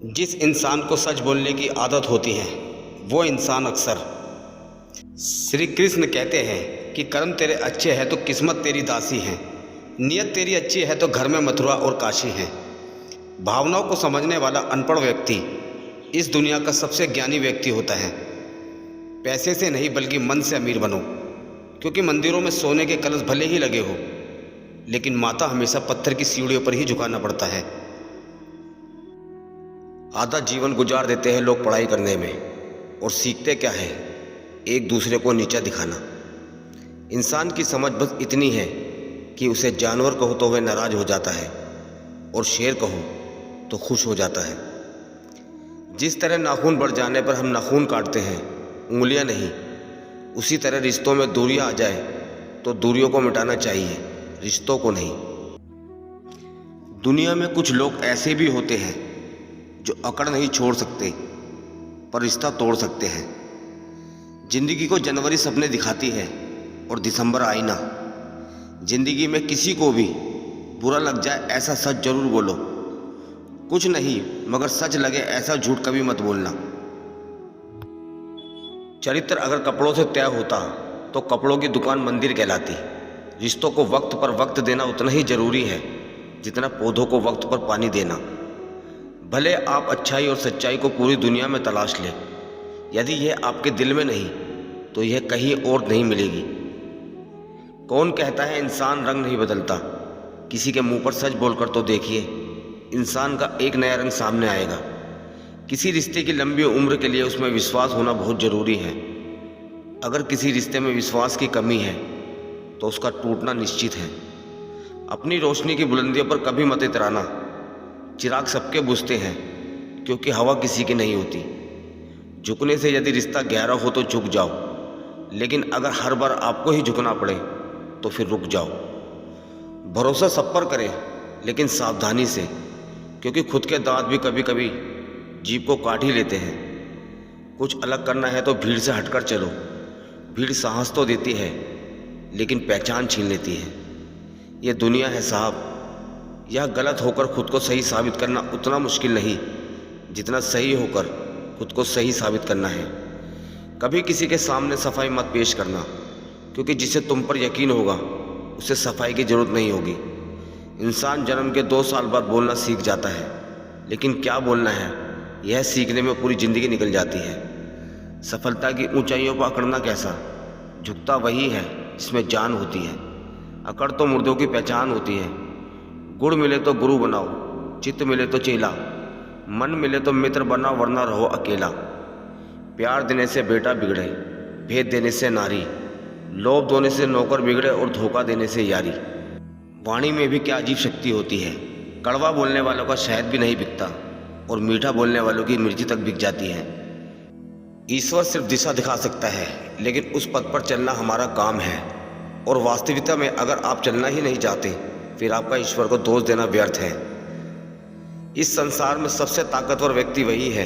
जिस इंसान को सच बोलने की आदत होती है वो इंसान अक्सर श्री कृष्ण कहते हैं कि कर्म तेरे अच्छे हैं तो किस्मत तेरी दासी है, नियत तेरी अच्छी है तो घर में मथुरा और काशी है। भावनाओं को समझने वाला अनपढ़ व्यक्ति इस दुनिया का सबसे ज्ञानी व्यक्ति होता है। पैसे से नहीं बल्कि मन से अमीर बनो, क्योंकि मंदिरों में सोने के कलश भले ही लगे हो लेकिन माथा हमेशा पत्थर की सीढ़ियों पर ही झुकाना पड़ता है। आधा जीवन गुजार देते हैं लोग पढ़ाई करने में और सीखते क्या है, एक दूसरे को नीचा दिखाना। इंसान की समझ बस इतनी है कि उसे जानवर कहो तो वह नाराज हो जाता है और शेर कहो तो खुश हो जाता है। जिस तरह नाखून बढ़ जाने पर हम नाखून काटते हैं, उंगलियां नहीं, उसी तरह रिश्तों में दूरियां आ जाए तो दूरियों को मिटाना चाहिए, रिश्तों को नहीं। दुनिया में कुछ लोग ऐसे भी होते हैं जो अकड़ नहीं छोड़ सकते पर रिश्ता तोड़ सकते हैं। जिंदगी को जनवरी सपने दिखाती है और दिसंबर आईना। जिंदगी में किसी को भी बुरा लग जाए ऐसा सच जरूर बोलो, कुछ नहीं मगर सच लगे ऐसा झूठ कभी मत बोलना। चरित्र अगर कपड़ों से तय होता तो कपड़ों की दुकान मंदिर कहलाती। रिश्तों को वक्त पर वक्त देना उतना ही जरूरी है जितना पौधों को वक्त पर पानी देना। भले आप अच्छाई और सच्चाई को पूरी दुनिया में तलाश लें, यदि यह आपके दिल में नहीं तो यह कहीं और नहीं मिलेगी। कौन कहता है इंसान रंग नहीं बदलता? किसी के मुंह पर सच बोलकर तो देखिए, इंसान का एक नया रंग सामने आएगा। किसी रिश्ते की लंबी उम्र के लिए उसमें विश्वास होना बहुत ज़रूरी है। अगर किसी रिश्ते में विश्वास की कमी है तो उसका टूटना निश्चित है। अपनी रोशनी की बुलंदियों पर कभी मत इतराना। चिराग सबके बुझते हैं क्योंकि हवा किसी की नहीं होती। झुकने से यदि रिश्ता गहरा हो तो झुक जाओ, लेकिन अगर हर बार आपको ही झुकना पड़े तो फिर रुक जाओ। भरोसा सब पर करें लेकिन सावधानी से, क्योंकि खुद के दांत भी कभी कभी जीभ को काट ही लेते हैं। कुछ अलग करना है तो भीड़ से हटकर चलो। भीड़ साहस तो देती है लेकिन पहचान छीन लेती है। ये दुनिया है साहब, यह गलत होकर खुद को सही साबित करना उतना मुश्किल नहीं जितना सही होकर खुद को सही साबित करना है। कभी किसी के सामने सफाई मत पेश करना, क्योंकि जिसे तुम पर यकीन होगा उसे सफाई की जरूरत नहीं होगी। इंसान जन्म के 2 साल बाद बोलना सीख जाता है, लेकिन क्या बोलना है यह सीखने में पूरी जिंदगी निकल जाती है। सफलता की ऊंचाइयों पर अकड़ना कैसा? झुकता वही है जिसमें जान होती है। अकड़ तो मुर्दों की पहचान होती है। गुड़ मिले तो गुरु बनाओ, चित्त मिले तो चेला, मन मिले तो मित्र बनाओ वरना रहो अकेला। प्यार देने से बेटा बिगड़े, भेद देने से नारी, लोभ देने से नौकर बिगड़े और धोखा देने से यारी। वाणी में भी क्या अजीब शक्ति होती है। कड़वा बोलने वालों का शहद भी नहीं बिकता और मीठा बोलने वालों की मिर्ची तक बिक जाती है। ईश्वर सिर्फ दिशा दिखा सकता है, लेकिन उस पथ पर चलना हमारा काम है। और वास्तविकता में अगर आप चलना ही नहीं चाहते फिर आपका ईश्वर को दोष देना व्यर्थ है। इस संसार में सबसे ताकतवर व्यक्ति वही है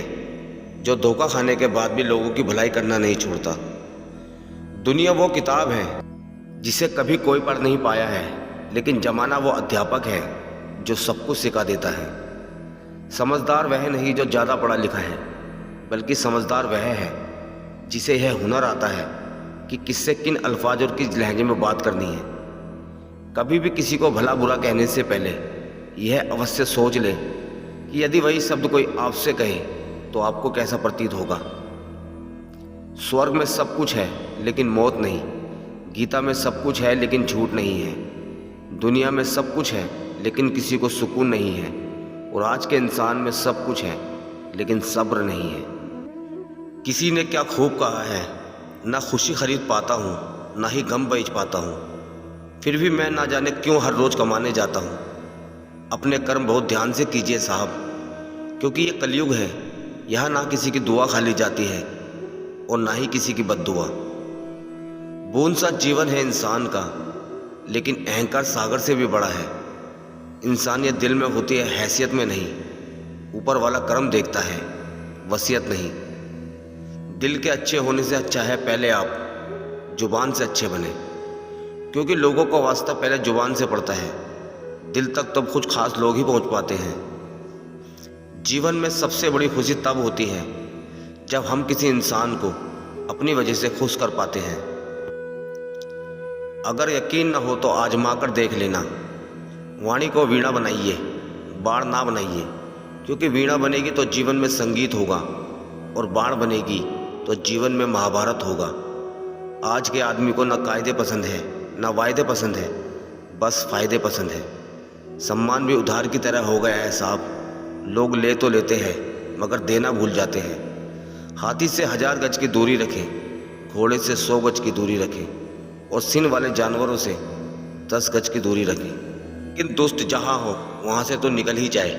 जो धोखा खाने के बाद भी लोगों की भलाई करना नहीं छोड़ता। दुनिया वो किताब है जिसे कभी कोई पढ़ नहीं पाया है, लेकिन जमाना वो अध्यापक है जो सब कुछ सिखा देता है। समझदार वह नहीं जो ज़्यादा पढ़ा लिखा है, बल्कि समझदार वह है जिसे यह हुनर आता है कि किससे किन अल्फाज और किस लहजे में बात करनी है। कभी भी किसी को भला बुरा कहने से पहले यह अवश्य सोच ले कि यदि वही शब्द कोई आपसे कहे तो आपको कैसा प्रतीत होगा। स्वर्ग में सब कुछ है लेकिन मौत नहीं। गीता में सब कुछ है लेकिन झूठ नहीं है। दुनिया में सब कुछ है लेकिन किसी को सुकून नहीं है। और आज के इंसान में सब कुछ है लेकिन सब्र नहीं है। किसी ने क्या खूब कहा है, ना खुशी खरीद पाता हूँ ना ही गम बेच पाता हूँ, फिर भी मैं ना जाने क्यों हर रोज़ कमाने जाता हूँ। अपने कर्म बहुत ध्यान से कीजिए साहब, क्योंकि ये कलयुग है। यहाँ ना किसी की दुआ खाली जाती है और ना ही किसी की बद्दुआ। बूंद सा जीवन है इंसान का, लेकिन अहंकार सागर से भी बड़ा है। इंसानियत दिल में होती है, हैसियत में नहीं। ऊपर वाला कर्म देखता है, वसीयत नहीं। दिल के अच्छे होने से अच्छा है पहले आप जुबान से अच्छे बने, क्योंकि लोगों का वास्ता पहले जुबान से पड़ता है। दिल तक तो कुछ खास लोग ही पहुंच पाते हैं। जीवन में सबसे बड़ी खुशी तब होती है जब हम किसी इंसान को अपनी वजह से खुश कर पाते हैं। अगर यकीन न हो तो आजमा कर देख लेना। वाणी को वीणा बनाइए, बाण ना बनाइए, क्योंकि वीणा बनेगी तो जीवन में संगीत होगा और बाण बनेगी तो जीवन में महाभारत होगा। आज के आदमी को न कायदे पसंद है न वायदे पसंद है, बस फायदे पसंद है। सम्मान भी उधार की तरह हो गया है साहब। लोग ले तो लेते हैं मगर देना भूल जाते हैं। हाथी से 1000 गज की दूरी रखें, घोड़े से 100 गज की दूरी रखें और सींग वाले जानवरों से 10 गज की दूरी रखें। लेकिन दोस्त जहाँ हो वहाँ से तो निकल ही जाए।